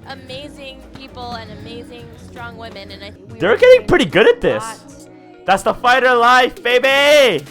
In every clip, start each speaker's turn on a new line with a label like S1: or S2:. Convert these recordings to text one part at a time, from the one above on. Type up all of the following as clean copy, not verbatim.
S1: amazing people and amazing strong women, and
S2: they're getting pretty good at this. That's the fighter life, baby.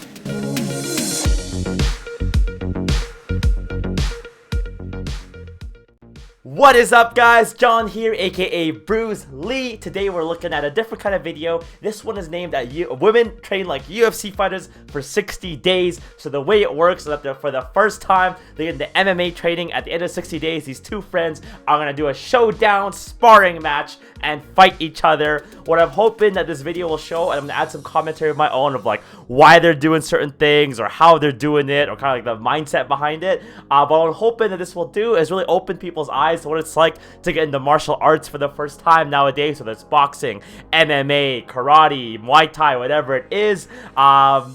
S2: What is up, guys? John here, aka Bruce Lee. Today we're looking at a different kind of video. This one is named Women Train Like UFC Fighters for 60 Days. So the way it works is that for the first time they're in the MMA training. At the end of 60 days, these two friends are going to do a showdown sparring match and fight each other. What I'm hoping that this video will show, and I'm going to add some commentary of my own of like why they're doing certain things or how they're doing it or kind of like the mindset behind it. But what I'm hoping that this will do is really open people's eyes to what it's like to get into martial arts for the first time nowadays. So that's boxing, MMA, karate, Muay Thai, whatever it is. Yeah,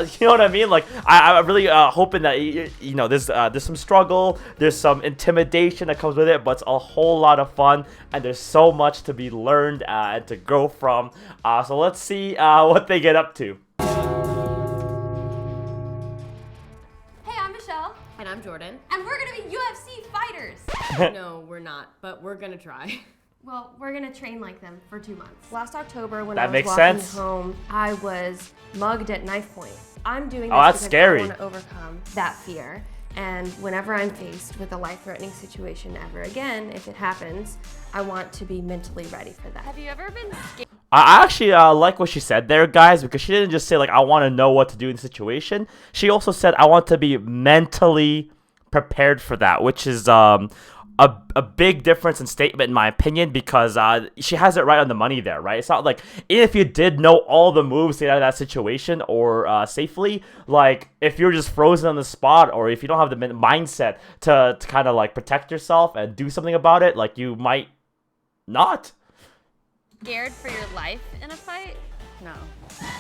S2: you know what I mean? Like I'm really hoping that you know there's some struggle, there's some intimidation that comes with it, but it's a whole lot of fun, and there's so much to be learned and to grow from. So let's see what they get up to.
S3: Hey, I'm Michelle.
S4: And I'm Jordan.
S3: And we're gonna be UFC fighters.
S4: No, we're not, but we're gonna try.
S3: Well, we're gonna train like them for 2 months. Last October, when
S2: That
S3: I was
S2: makes
S3: walking
S2: sense.
S3: home, I was mugged at knife point. I'm doing this
S2: that's
S3: because
S2: scary.
S3: I want to overcome that fear. And whenever I'm faced with a life-threatening situation ever again, if it happens, I want to be mentally ready for that.
S1: have you ever been scared?
S2: I actually like what she said there, guys, because she didn't just say like I want to know what to do in the situation. She also said I want to be mentally prepared for that, which is a big difference in statement in my opinion, because she has it right on the money there, right? It's not like even if you did know all the moves to get out of that situation or safely, like if you're just frozen on the spot or if you don't have the mindset to kind of like protect yourself and do something about it, like you might not.
S1: Scared for your life in a fight?
S4: No,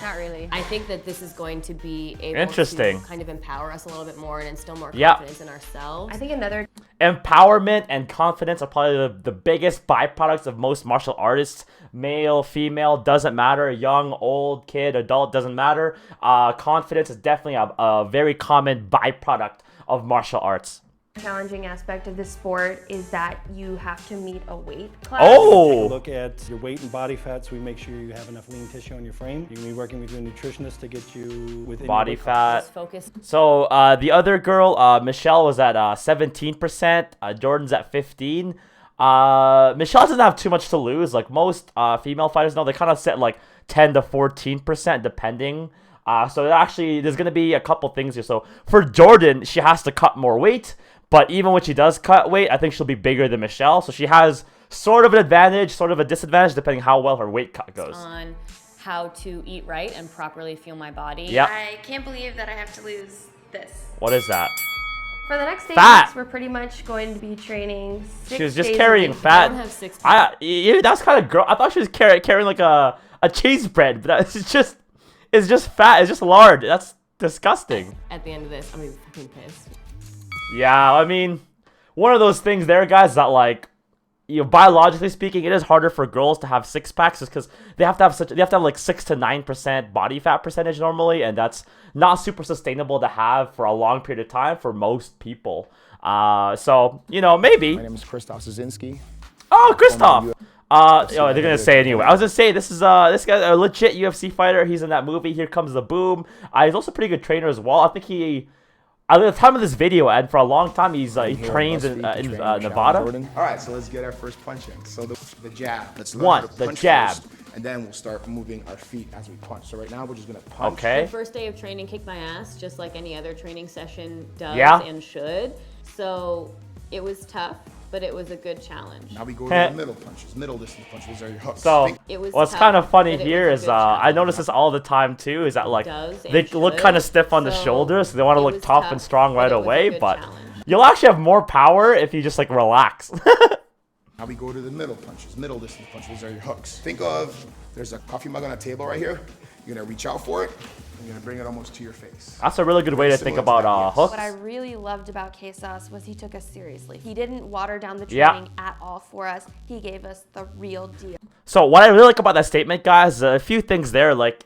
S4: not really. I think that this is going to be able
S2: Interesting.
S4: to kind of empower us a little bit more and instill more
S2: Yeah.
S4: confidence in ourselves.
S3: I think another
S2: Empowerment and confidence are probably the biggest byproducts of most martial artists. Male, female, doesn't matter. Young, old, kid, adult, doesn't matter. Confidence is definitely a very common byproduct of martial arts.
S3: challenging aspect of this sport is that you have to meet a weight class.
S2: Oh!
S5: Look at your weight and body fat so we make sure you have enough lean tissue on your frame. You're going to be working with your nutritionist to get you within
S2: Body
S5: your weight class.
S2: fat.
S4: Focus.
S2: So the other girl, Michelle, was at 17%. Jordan's at 15%. Michelle doesn't have too much to lose. Like most female fighters know, they kind of set like 10 to 14% depending. So actually, there's going to be a couple things here. So for Jordan, she has to cut more weight. But even when she does cut weight, I think she'll be bigger than Michelle. So she has sort of an advantage, sort of a disadvantage, depending how well her weight cut goes.
S4: On how to eat right and properly fuel my body.
S2: Yep.
S1: I can't believe that I have to lose this.
S2: What is that?
S3: For the next 8
S2: Fat.
S3: weeks, we're pretty much going to be training 6
S2: She was just
S3: days a
S2: carrying
S3: week.
S4: I don't
S2: fat.
S4: have 6
S2: Yeah, that's kind of gross. I thought she was carrying like a cheese bread, but it's just fat. It's just lard. That's disgusting.
S4: At the end of this, I'm gonna be fucking pissed.
S2: Yeah, I mean, one of those things there, guys, that like, you know, biologically speaking, it is harder for girls to have six packs just because they have to have like 6 to 9% body fat percentage normally, and that's not super sustainable to have for a long period of time for most people. So you know, maybe.
S6: My name is Krzysztof Szynski.
S2: Oh, Christoph. They're gonna say anyway. I was gonna say this guy's a legit UFC fighter. He's in that movie Here Comes the Boom. He's also a pretty good trainer as well. I think at the time of this video, and for a long time, he trains in Nevada.
S6: All right, so let's get our first punch in. So the jab. Let's learn
S2: One,
S6: how to
S2: the
S6: punch
S2: jab.
S6: first, and then we'll start moving our feet as we punch. So right now we're just gonna punch.
S2: Okay.
S4: The first day of training kicked my ass, just like any other training session does and should. So it was tough, but it was a good challenge.
S6: Now we go to the middle punches. Middle distance punches are your hooks.
S2: So
S4: It was
S2: what's
S4: tough,
S2: kind of funny
S4: but it
S2: here
S4: was a
S2: is
S4: good
S2: I
S4: challenge.
S2: notice this all the time too. Is that like
S4: Does and
S2: they look
S4: should.
S2: kind of stiff on the
S4: So
S2: shoulders, so they want to
S4: it
S2: look
S4: was
S2: tough
S4: tough,
S2: and strong
S4: but
S2: right
S4: it was a
S2: away.
S4: good
S2: But
S4: challenge.
S2: you'll actually have more power if you just like relax.
S6: Now we go to the middle punches. Middle distance punches are your hooks. Think of there's a coffee mug on a table right here. You're gonna reach out for it. And you're gonna bring it almost to your face.
S2: That's a really good way to think
S6: Similar to
S2: about
S6: that, yes.
S2: hooks.
S3: What I really loved about Quesos was he took us seriously. He didn't water down the
S2: Yeah.
S3: training at all for us. He gave us the real deal.
S2: So what I really like about that statement, guys, a few things there. Like,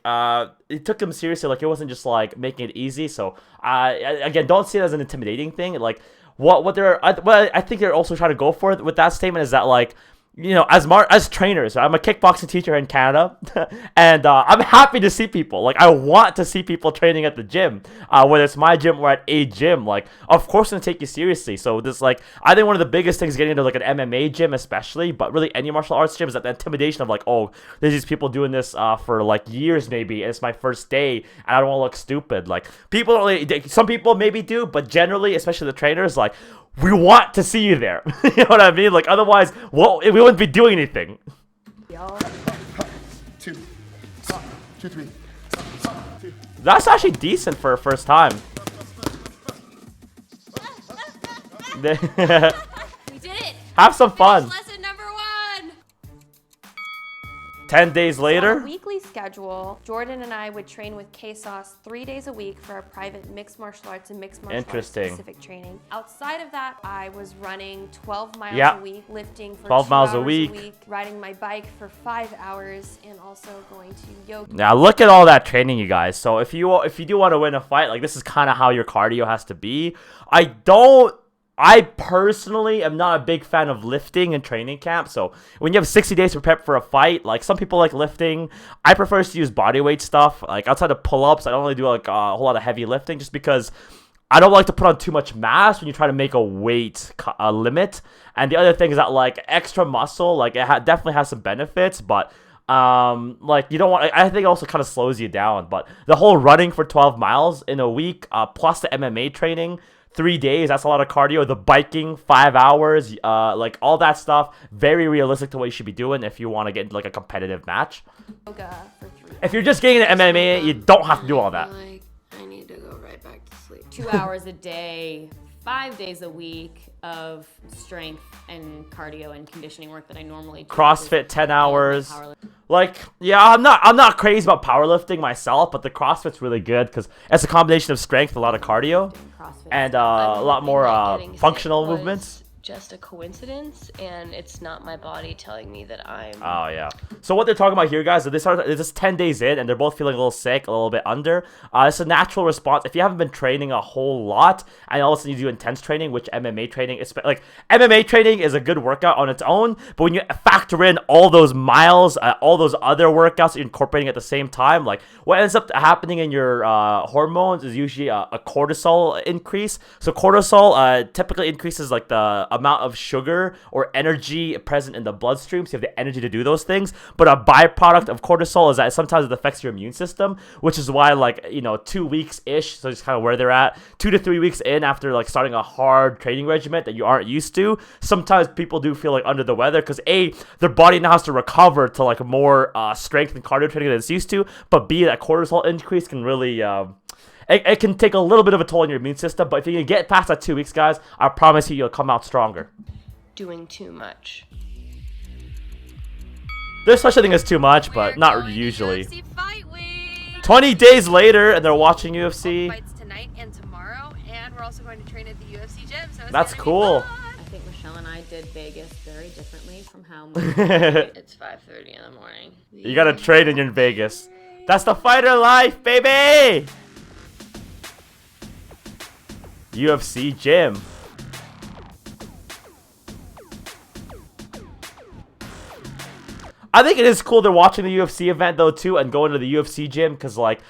S2: it took him seriously. Like, it wasn't just like making it easy. So, again, don't see it as an intimidating thing. Like, what I think they're also trying to go for with that statement is that, like, you know, as trainers, I'm a kickboxing teacher in Canada, and I'm happy to see people. Like, I want to see people training at the gym, whether it's my gym or at a gym. Like, of course, I'm gonna take you seriously. So this, like, I think one of the biggest things getting into like an MMA gym, especially, but really any martial arts gym, is that the intimidation of like, oh, there's these people doing this for like years maybe, and it's my first day, and I don't want to look stupid. Like, people don't really, some people maybe do, but generally, especially the trainers, like, we want to see you there. You know what I mean? Like, otherwise, well, we wouldn't be doing anything.
S6: Two, three.
S2: That's actually decent for a first time.
S1: We did it.
S2: Have some fun.
S1: Lesson number 1.
S2: 10 days
S3: On
S2: later.
S3: a weekly schedule, Jordan and I would train with K-Sauce 3 days a week for our private mixed martial arts and mixed martial arts
S2: Interesting.
S3: specific training. Outside of that, I was running 12 miles
S2: Yeah.
S3: a week, lifting for
S2: 12
S3: 2
S2: miles a
S3: hours
S2: week.
S3: riding my bike for 5 hours, and also going to yoga.
S2: Now look at all that training, you guys. So if you do want to win a fight, like, this is kind of how your cardio has to be. I personally am not a big fan of lifting in training camp. So when you have 60 days to prep for a fight, like, some people like lifting. I prefer to use bodyweight stuff. Like, outside of pull-ups, I don't really do like a whole lot of heavy lifting, just because I don't like to put on too much mass when you try to make a weight limit. And the other thing is that, like, extra muscle, like, it definitely has some benefits, but like, you don't want, I think it also kind of slows you down. But the whole running for 12 miles in a week, plus the MMA training, 3 days, that's a lot of cardio. The biking, 5 hours, like, all that stuff, very realistic to what you should be doing if you want to get into like a competitive match.
S3: Yoga for 3
S2: If you're just getting into MMA, you don't have to do all that.
S7: Like, I need to go right back to sleep.
S4: 2 hours a day, 5 days a week of strength and cardio and conditioning work that I normally do.
S2: CrossFit, 10 hours.
S4: Powerlifting.
S2: Like, yeah, I'm not crazy about powerlifting myself, but the CrossFit's really good because it's a combination of strength, a lot of cardio,
S4: CrossFit.
S2: and a lot more functional movements.
S7: Just a coincidence, and it's not my body telling me that I'm.
S2: Oh, yeah. So what they're talking about here, guys, is they're just 10 days in, and they're both feeling a little sick, a little bit under. It's a natural response. If you haven't been training a whole lot, and all of a sudden you do intense training, which MMA training is, like, MMA training is a good workout on its own, but when you factor in all those miles, all those other workouts that you're incorporating at the same time, like, what ends up happening in your hormones is usually a cortisol increase. So cortisol typically increases, like, the amount of sugar or energy present in the bloodstream, so you have the energy to do those things. But a byproduct of cortisol is that sometimes it affects your immune system, which is why, like, you know, 2 weeks ish, so just kind of where they're at, 2 to 3 weeks in after, like, starting a hard training regimen that you aren't used to, sometimes people do feel like under the weather because A, their body now has to recover to, like, more strength and cardio training than it's used to, but B, that cortisol increase can really it can take a little bit of a toll on your immune system. But if you can get past that 2 weeks, guys, I promise you'll come out stronger.
S7: Doing too much.
S2: There's such a thing as too much, but
S1: We're
S2: not
S1: going to
S2: usually.
S1: UFC Fight Week.
S2: 20 days later, and they're watching UFC.
S1: Fights tonight and tomorrow, and we're also going to train at the UFC Gym. So it's
S2: That's
S1: gonna be
S2: cool.
S1: fun.
S4: I think Michelle and I did Vegas very differently from how
S7: It's 5:30 in the morning.
S2: You gotta train when you're in Vegas. That's the fighter life, baby! UFC Gym. I think it is cool they're watching the UFC event, though, too, and going to the UFC Gym, because, like,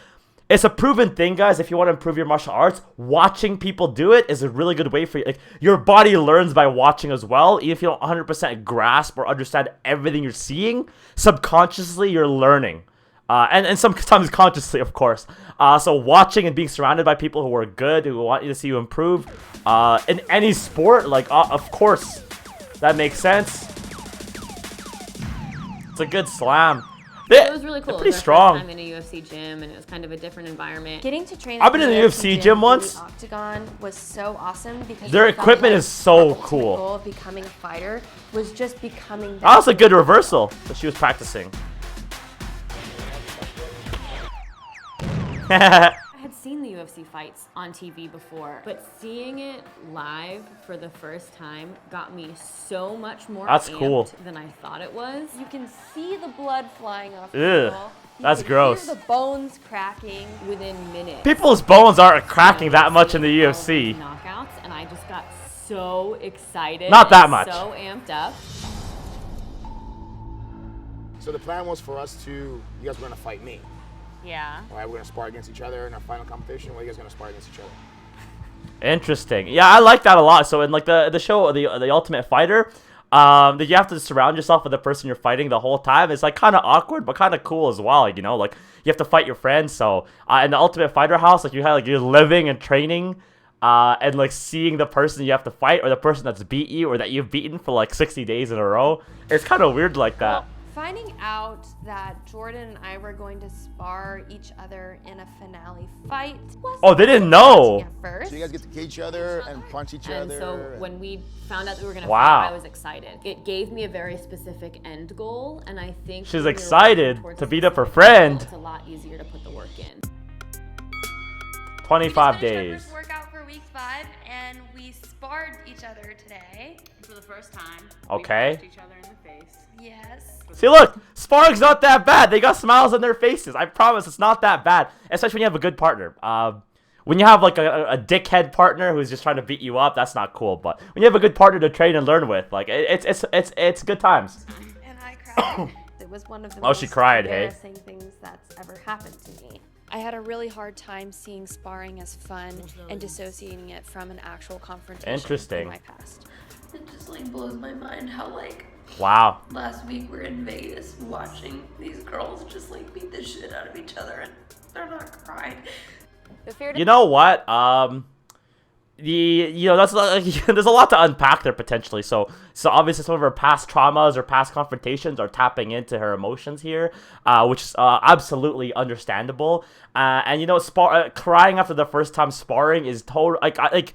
S2: it's a proven thing, guys. If you want to improve your martial arts, watching people do it is a really good way for you. Like, your body learns by watching as well. Even if you don't 100% grasp or understand everything you're seeing, subconsciously you're learning. And sometimes consciously, of course. So watching and being surrounded by people who are good, who want you to see you improve, in any sport, like, of course, that makes sense. It's a good slam.
S4: It was really cool.
S2: They're pretty
S4: It was our
S2: strong.
S4: first time in a UFC gym, and it was kind of a different environment.
S3: Getting to train
S2: I've
S3: at
S2: been in the UFC gym once.
S3: The Octagon was so awesome because
S2: Their
S3: I felt
S2: equipment
S3: like
S2: is so
S3: our ultimate
S2: cool.
S3: goal of becoming a fighter was just becoming
S2: That was a good reversal that she was practicing.
S4: I had seen the UFC fights on TV before, but seeing it live for the first time got me so much more
S2: That's
S4: amped
S2: cool.
S4: than I thought it was.
S3: You can see the blood flying off
S2: Ugh,
S3: people. You
S2: that's
S3: can
S2: gross.
S3: Hear the bones cracking.
S4: Within minutes.
S2: People's bones aren't cracking that much in the
S4: All of
S2: UFC.
S4: these knockouts, and I just got so excited.
S2: Not that
S4: and
S2: much.
S4: So amped up.
S6: So the plan was for us to, you guys were gonna fight me.
S1: Yeah.
S6: All right, we're gonna spar against each other in our final competition. What are you guys gonna spar against each other?
S2: Interesting. Yeah, I like that a lot. So in like the show, the Ultimate Fighter, that you have to surround yourself with the person you're fighting the whole time. It's like kind of awkward, but kind of cool as well. You know, like you have to fight your friends. So in the Ultimate Fighter house, like you have like you're living and training, and like seeing the person you have to fight or the person that's beat you or that you've beaten for like 60 days in a row. It's kind of weird like that.
S3: Finding out that Jordan and I were going to spar each other in a finale fight.
S2: Oh, they didn't know.
S3: At first.
S6: So you guys get to cage each other and punch each
S4: And
S6: other.
S4: so when we found out that we were gonna
S2: Wow.
S4: fight, I was excited. It gave me a very specific end goal, and I think
S2: She's
S4: when you're
S2: excited
S4: working towards
S2: to
S4: a
S2: beat up her
S4: specific goal,
S2: friend.
S4: It's a lot easier to put the work in.
S2: 25
S8: Our
S2: days.
S8: first workout for week 5, and we sparred each other today.
S9: For the first time.
S2: Okay.
S9: We punched each other in the face.
S8: Yes.
S2: See, look, sparring's not that bad. They got smiles on their faces. I promise, it's not that bad. Especially when you have a good partner. When you have like a dickhead partner who's just trying to beat you up, that's not cool. But when you have a good partner to train and learn with, like it's good times.
S8: And I cried.
S3: It was one of the
S2: Oh, she
S3: most
S2: cried, hey?
S3: embarrassing things that's ever happened to me.
S10: I had a really hard time seeing sparring as fun and dissociating it from an actual confrontation
S2: Interesting.
S10: in my past.
S8: It just like blows my mind how like
S2: Wow.
S8: last week we're in Vegas watching these girls just like beat the shit out of each other and they're not crying.
S2: You know what? That's like, there's a lot to unpack there potentially. So obviously some of her past traumas or past confrontations are tapping into her emotions here, which is absolutely understandable. And you know, crying after the first time sparring is total like.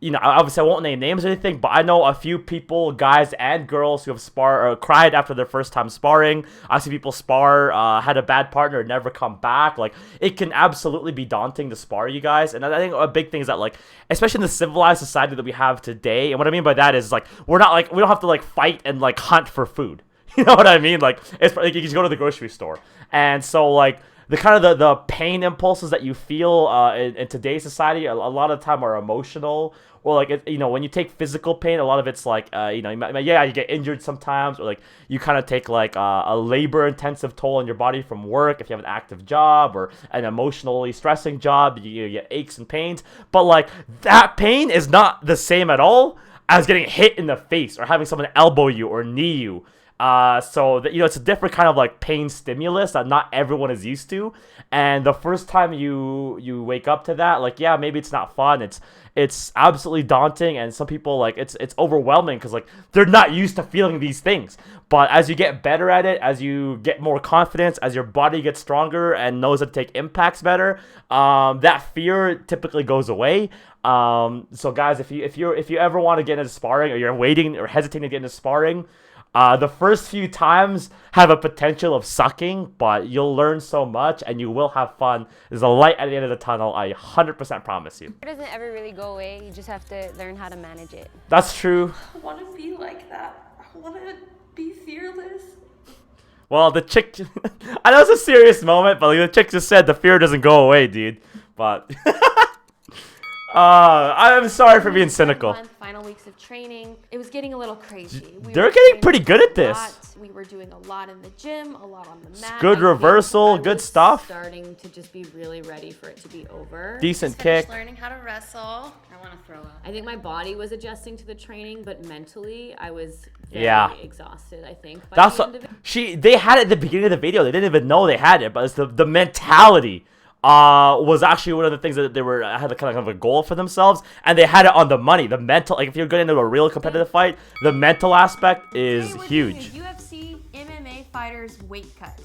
S2: You know, obviously I won't name names or anything, but I know a few people, guys and girls, who have cried after their first time sparring. I see people spar, had a bad partner, never come back. Like, it can absolutely be daunting to spar, you guys. And I think a big thing is that, like, especially in the civilized society that we have today, and what I mean by that is, like, we don't have to, like, fight and, like, hunt for food. You know what I mean? Like, it's like you just go to the grocery store. And so, like, the kind of the pain impulses that you feel in today's society a lot of the time are emotional, or like you know, when you take physical pain, a lot of it's like you know, you get injured sometimes, or like you kind of take like a labor intensive toll on your body from work if you have an active job or an emotionally stressing job. You get aches and pains, but like that pain is not the same at all as getting hit in the face or having someone elbow you or knee you. So that, you know, it's a different kind of like pain stimulus that not everyone is used to, and the first time you wake up to that, like, yeah, maybe it's not fun, it's absolutely daunting, and some people, like, it's overwhelming because, like, they're not used to feeling these things. But as you get better at it, as you get more confidence, as your body gets stronger and knows how to take impacts better, that fear typically goes away. So guys, if you ever want to get into sparring, or you're waiting or hesitating to get into sparring, the first few times have a potential of sucking, but you'll learn so much and you will have fun. There's a light at the end of the tunnel, I 100% promise you.
S11: It doesn't ever really go away. You just have to learn how to manage it.
S2: That's true.
S8: I want to be like that. I want to be fearless.
S2: Well, the chick, I know it's a serious moment, but like the chick just said the fear doesn't go away, dude. But I'm sorry for being cynical.
S3: Final weeks of training, it was getting a little crazy.
S2: They're getting pretty good at this.
S3: We were doing a lot in the gym, a lot on the mat.
S2: Good reversal, good stuff.
S4: Starting to just be really ready for it to be over.
S2: Decent
S8: Just finished
S2: kick.
S8: learning how to wrestle.
S9: I want to throw up.
S4: I think my body was adjusting to the training, but mentally I was very exhausted, I think. By
S2: That's
S4: the end of it.
S2: They had it at the beginning of the video. They didn't even know they had it, but it's the mentality was actually one of the things that they had a kind of a goal for themselves, and they had it on the money. The mental, like if you're getting into a real competitive fight, the mental aspect is huge.
S3: UFC MMA fighters weight cuts.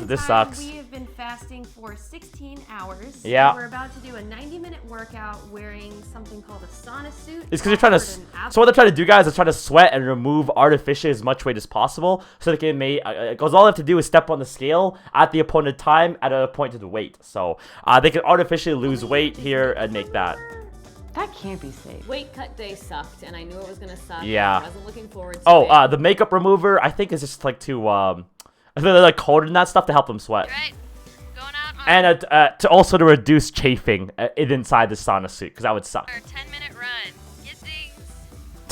S2: This sucks.
S3: We have been fasting for 16 hours.
S2: Yeah.
S3: We're about to do a 90-minute workout wearing something called a sauna suit.
S2: It's because you're trying to. So what they're trying to do, guys, is try to sweat and remove artificially as much weight as possible, so they can make. Because all they have to do is step on the scale at the appointed time at an appointed weight. So they can artificially lose weight here and make that.
S4: That can't be safe. Weight cut day sucked, and I knew it was gonna suck.
S2: Yeah.
S4: I wasn't looking forward to it.
S2: The makeup remover, I think, is just like to they're like coated in that stuff to help them sweat.
S8: Right. Going out on
S2: And to reduce chafing inside the sauna suit, because that would suck.
S8: our 10-minute run. Get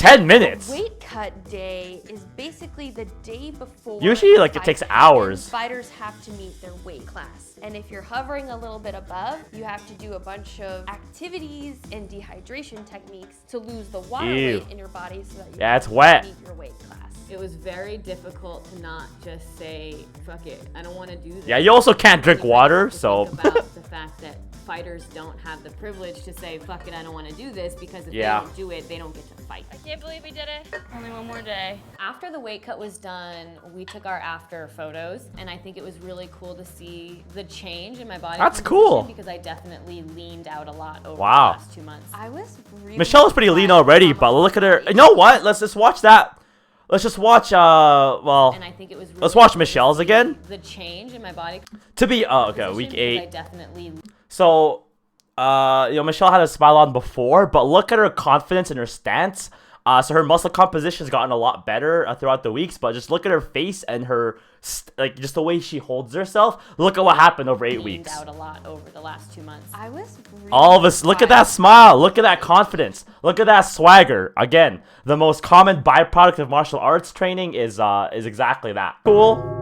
S2: 10 minutes.
S3: Weight cut day is basically the day before.
S2: Usually, like, it takes hours.
S3: Fighters have to meet their weight class. And if you're hovering a little bit above, you have to do a bunch of activities and dehydration techniques to lose the water weight in your body so that you
S2: it's
S3: can
S2: wet.
S3: meet your weight class.
S4: It was very difficult to not just say, fuck it, I don't want to do this.
S2: Yeah, you also can't drink water, so.
S4: Think about the fact that fighters don't have the privilege to say, fuck it, I don't want to do this, because if they don't do it, they don't get to fight.
S1: I can't believe we did it. Only one more day.
S4: After the weight cut was done, we took our after photos, and I think it was really cool to see the change in my body.
S2: That's cool.
S4: Because I definitely leaned out a lot over the
S2: Wow.
S4: last 2 months.
S3: I was really
S2: Michelle is pretty lean already, but look at her. You know what? Let's just watch that. Let's just watch, well,
S4: And I think it was really
S2: let's watch
S4: cool to
S2: Michelle's
S4: see
S2: again.
S4: The change in my body.
S2: To be, okay,
S4: composition,
S2: week
S4: because
S2: 8.
S4: I definitely.
S2: So, you know, Michelle had a smile on before, but look at her confidence and her stance. So her muscle composition has gotten a lot better throughout the weeks, but just look at her face and her, like, just the way she holds herself. Look at what happened over 8 weeks.
S4: Out a lot over the last 2 months.
S3: I was really
S2: All of us, look at that smile, look at that confidence, look at that swagger. Again, the most common byproduct of martial arts training is exactly that. Cool.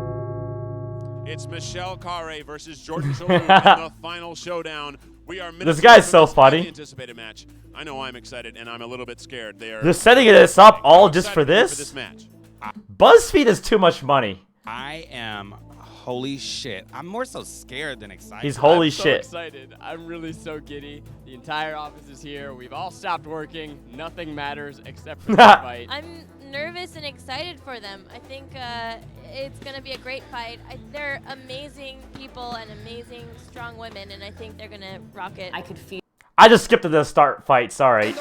S12: It's Michelle Carre versus Jordan Chalou in the final showdown. We are
S2: This guy's so funny.
S12: Anticipated match. I know I'm excited and I'm a little bit scared.
S2: They're setting this up all just for this.
S12: Match.
S2: BuzzFeed is too much money.
S13: I am holy shit. I'm more so scared than excited.
S2: He's holy
S14: I'm
S2: shit.
S14: So excited. I'm really so giddy. The entire office is here. We've all stopped working. Nothing matters except for the fight.
S1: I'm nervous and excited for them. I think it's going to be a great fight. They're amazing people and amazing strong women, and I think they're going to rock it.
S4: I could feel.
S2: I just skipped to the start fight, sorry.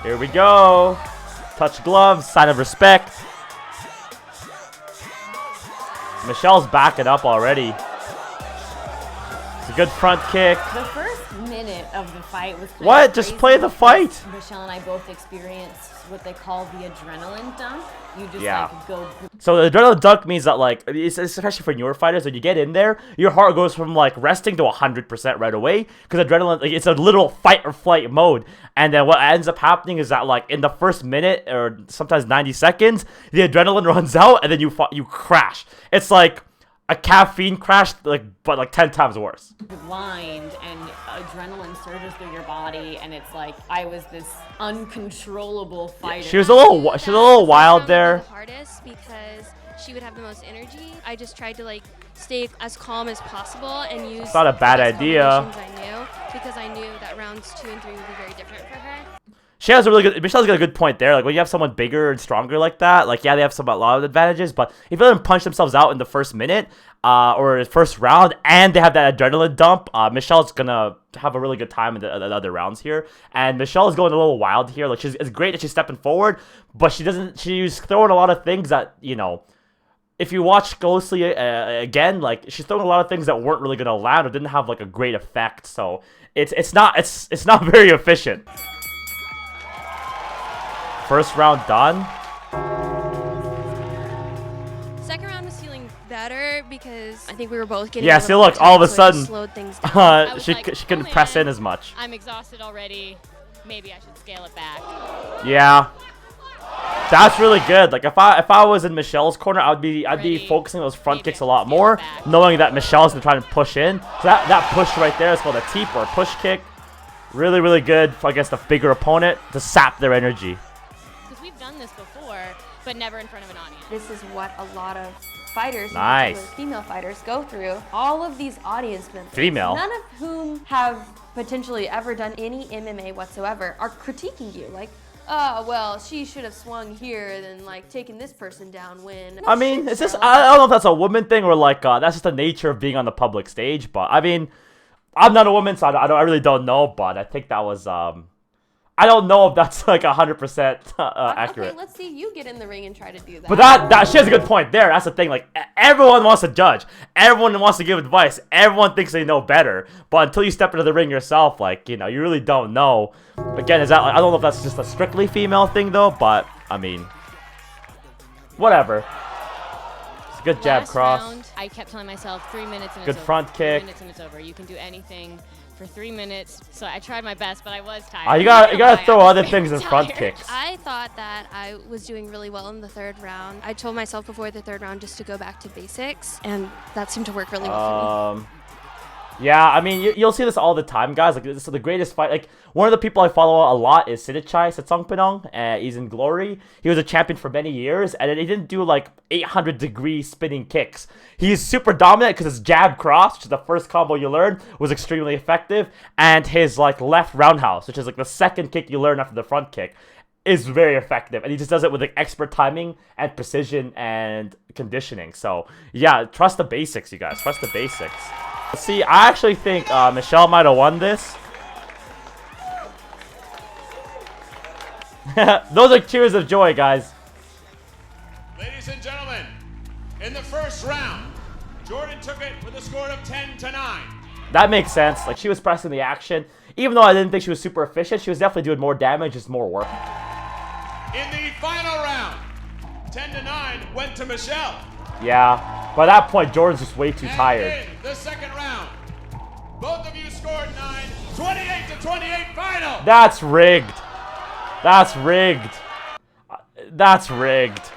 S2: Here we go. Touch gloves, sign of respect. Michelle's backing up already. It's a good front kick.
S4: The first minute of the fight was kind
S2: What?
S4: of
S2: Just
S4: crazy
S2: play the fight.
S4: Michelle and I both experienced what they call the adrenaline dump. You just
S2: Yeah.
S4: like go.
S2: So the adrenaline dunk means that, like, it's especially for newer fighters, when you get in there, your heart goes from like resting to 100% right away, because adrenaline, like, it's a literal fight or flight mode. And then what ends up happening is that, like, in the first minute or sometimes 90 seconds, the adrenaline runs out and then you crash. It's like a caffeine crash, like, but like 10 times worse.
S4: Blind and adrenaline surges through your body, and it's like I was this uncontrollable fighter.
S2: She was a little wild there.
S10: The hardest because she would have the most energy. I just tried to like stay as calm as possible and use.
S2: It's not a bad
S10: the best
S2: idea.
S10: combinations I knew, because I knew that rounds 2 and 3 would be very different for her.
S2: She has a really good. Michelle's got a good point there. Like, when you have someone bigger and stronger like that, like, yeah, they have a lot of advantages. But if they let them punch themselves out in the first minute, or the first round, and they have that adrenaline dump, Michelle's gonna have a really good time in the other rounds here. And Michelle's going a little wild here. Like, it's great that she's stepping forward, but she's throwing a lot of things that, you know, if you watch closely again, like, she's throwing a lot of things that weren't really gonna land or didn't have like a great effect. So it's not very efficient. First round done.
S10: Second round was feeling better because I think we were both getting.
S2: Yeah, see, look, all of a sudden,
S10: slowed things down.
S2: she couldn't press in as much.
S15: I'm exhausted already. Maybe I should scale it back.
S2: Yeah, that's really good. Like, if I was in Michelle's corner, I'd be focusing on those front kicks a lot more, knowing that Michelle's gonna try to push in. So that push right there is called a teep or a push kick. Really, really good against a bigger opponent to sap their energy.
S15: We've done this before, but never in front of an audience.
S3: This is what a lot of fighters,
S2: Nice.
S3: in particular female fighters, go through. All of these audience members,
S2: Female.
S3: none of whom have potentially ever done any MMA whatsoever, are critiquing you. Like, oh, well, she should have swung here than like taken this person down when. No
S2: I mean,
S3: shit,
S2: it's just,
S3: girl.
S2: I don't know if that's a woman thing or like that's just the nature of being on the public stage. But I mean, I'm not a woman, so I really don't know. But I think that was I don't know if that's like 100% accurate.
S3: Okay, let's see you get in the ring and try to do that.
S2: But that she has a good point there. That's the thing. Like, everyone wants to judge. Everyone wants to give advice. Everyone thinks they know better. But until you step into the ring yourself, like, you know, you really don't know. Again, is that, I don't know if that's just a strictly female thing though. But I mean, whatever. It's a good jab
S15: Last
S2: cross.
S15: round, I kept telling myself 3 minutes and
S2: Good
S15: it's
S2: front
S15: over.
S2: kick.
S15: 3 minutes and it's over. You can do anything for 3 minutes, so I tried my best, but I was tired.
S2: You gotta throw other things in front kicks.
S10: I thought that I was doing really well in the 3rd round. I told myself before the 3rd round just to go back to basics, and that seemed to work really well for me.
S2: Yeah, I mean, you'll see this all the time, guys. Like, this is the greatest fight. Like, one of the people I follow a lot is Sidichai Setsongpinong. He's in Glory. He was a champion for many years, and he didn't do, like, 800-degree spinning kicks. He's super dominant because his jab cross, which is the first combo you learn, was extremely effective. And his, like, left roundhouse, which is, like, the second kick you learn after the front kick, is very effective. And he just does it with, like, expert timing and precision and conditioning. So, yeah, trust the basics, you guys. Trust the basics. See, I actually think Michelle might have won this. Those are cheers of joy, guys.
S12: Ladies and gentlemen, in the first round, Jordan took it with a score of 10-9.
S2: That makes sense. Like, she was pressing the action. Even though I didn't think she was super efficient, she was definitely doing more damage, just more work.
S12: In the final round, 10-9 went to Michelle.
S2: Yeah, by that point, Jordan's just way too tired.
S12: In the second round, both of you scored 9, 28-28 final.
S2: That's rigged. That's rigged. That's rigged.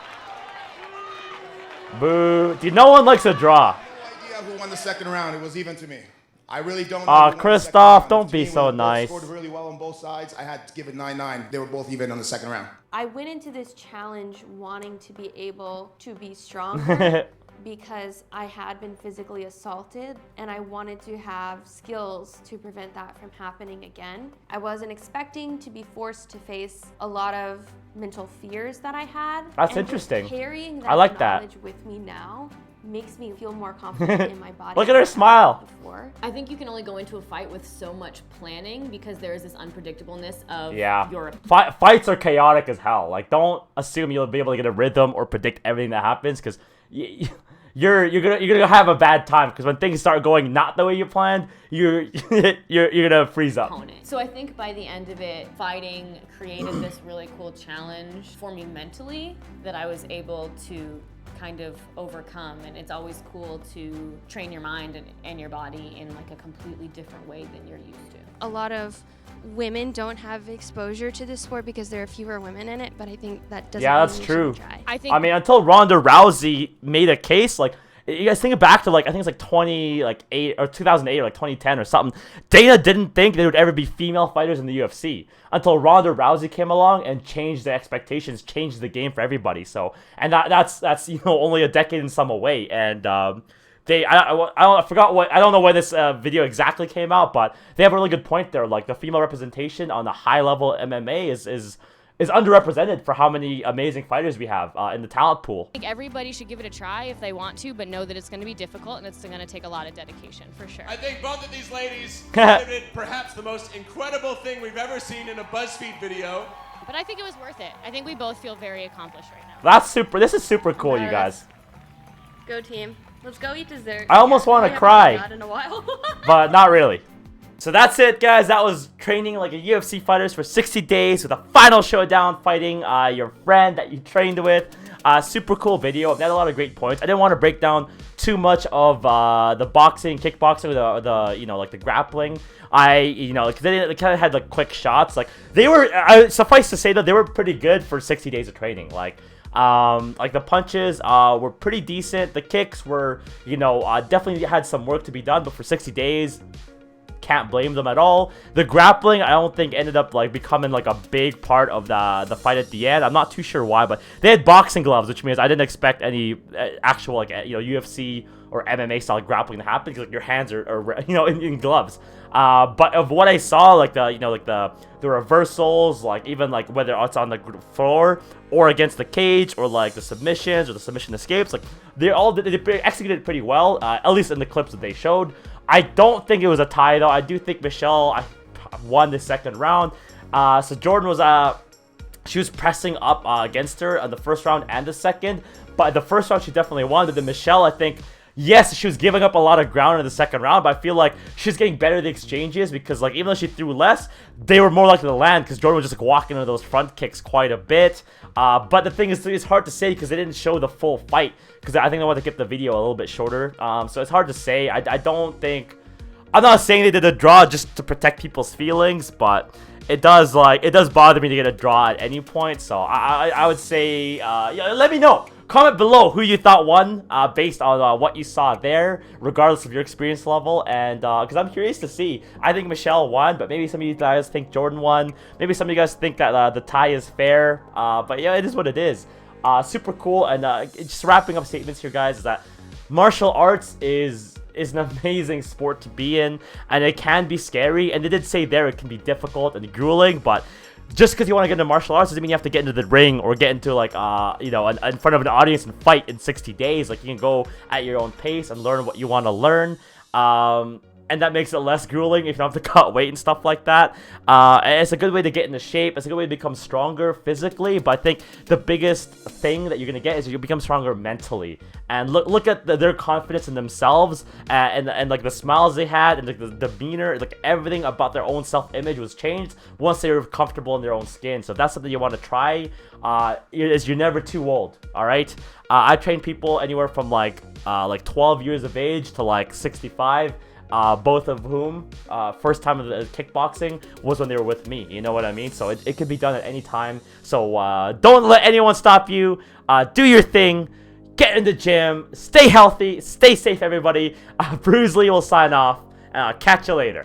S2: Boo. Dude, no one likes a draw.
S6: No idea who won the second round. It was even to me. I really don't know.
S2: Christoph, don't be so nice.
S6: Scored really well on both sides. I had to give it 9-9. They were both even on the second round.
S3: I went into this challenge wanting to be able to be stronger because I had been physically assaulted and I wanted to have skills to prevent that from happening again. I wasn't expecting to be forced to face a lot of mental fears that I had.
S2: That's interesting.
S3: Carrying that
S2: I like
S3: knowledge
S2: that.
S3: with me now makes me feel more confident in my body.
S2: Look at her smile.
S4: I think you can only go into a fight with so much planning because there is this unpredictableness of your
S2: fights are chaotic as hell. Like, don't assume you'll be able to get a rhythm or predict everything that happens, because you're gonna have a bad time, because when things start going not the way you planned, you're gonna freeze up.
S4: So I think by the end of it, fighting created this really cool challenge for me mentally that I was able to kind of overcome. And it's always cool to train your mind and your body in like a completely different way than you're used to.
S10: A lot of women don't have exposure to this sport because there are fewer women in it, but I think that doesn't mean
S2: that's
S10: you
S2: true.
S10: shouldn't try.
S2: I mean, until Ronda Rousey made a case, like, you guys think back to, like, I think it's like 2008 or 2008 or like 2010 or something. Dana didn't think there would ever be female fighters in the UFC until Ronda Rousey came along and changed the expectations, changed the game for everybody. So, and that's only a decade and some away. And I don't know when this video exactly came out, but they have a really good point there. Like, the female representation on the high level MMA is underrepresented for how many amazing fighters we have in the talent pool.
S15: I think everybody should give it a try if they want to, but know that it's going to be difficult and it's going to take a lot of dedication, for sure.
S12: I think both of these ladies did perhaps the most incredible thing we've ever seen in a BuzzFeed video.
S15: But I think it was worth it. I think we both feel very accomplished right now.
S2: That's super. This is super cool, you guys.
S3: Go team. Let's go eat dessert.
S2: I almost want to cry,
S3: Not in a while.
S2: but not really. So that's it, guys. That was training like a UFC fighters for 60 days with a final showdown fighting your friend that you trained with. Super cool video. They had a lot of great points. I didn't want to break down too much of the boxing, kickboxing, the like the grappling. They kind of had like quick shots. Like, they were, suffice to say that they were pretty good for 60 days of training. Like the punches were pretty decent. The kicks were, definitely had some work to be done, but for 60 days, can't blame them at all. The grappling, I don't think, ended up like becoming like a big part of the fight at the end. I'm not too sure why, but they had boxing gloves, which means I didn't expect any actual like UFC or MMA style grappling to happen, because like your hands are in gloves. But of what I saw, like the reversals, like even like whether it's on the floor or against the cage, or like the submissions or the submission escapes, like they executed pretty well, at least in the clips that they showed. I don't think it was a tie though. I do think Michelle won the second round. So Jordan was she was pressing up against her in the first round and the second, but the first round she definitely won. But then Michelle, I think, yes, she was giving up a lot of ground in the second round, but I feel like she's getting better at the exchanges, because like even though she threw less, they were more likely to land, because Jordan was just like walking into those front kicks quite a bit. But the thing is, it's hard to say because they didn't show the full fight, because I think they wanted to keep the video a little bit shorter. So it's hard to say. I don't think I'm not saying they did a draw just to protect people's feelings, but it does bother me to get a draw at any point. So I would say, yeah, let me know. Comment below who you thought won based on what you saw there, regardless of your experience level. And because I'm curious to see. I think Michelle won, but maybe some of you guys think Jordan won. Maybe some of you guys think that the tie is fair. But yeah, it is what it is. Super cool. And just wrapping up statements here, guys, is that martial arts is an amazing sport to be in, and it can be scary. And they did say there it can be difficult and grueling, but just because you want to get into martial arts doesn't mean you have to get into the ring or get into like you know, in front of an audience and fight in 60 days. Like, you can go at your own pace and learn what you want to learn. And that makes it less grueling if you don't have to cut weight and stuff like that. And it's a good way to get into shape. It's a good way to become stronger physically. But I think the biggest thing that you're going to get is you'll become stronger mentally. And look at their confidence in themselves and like the smiles they had and like the demeanor, like everything about their own self-image was changed once they were comfortable in their own skin. So if that's something you want to try, you're never too old, all right? I trained people anywhere from like 12 years of age to like 65. Both of whom first time of the kickboxing was when they were with me. You know what I mean? So it could be done at any time. So don't let anyone stop you. Do your thing. Get in the gym. Stay healthy. Stay safe, everybody. Bruce Lee will sign off. And I'll catch you later.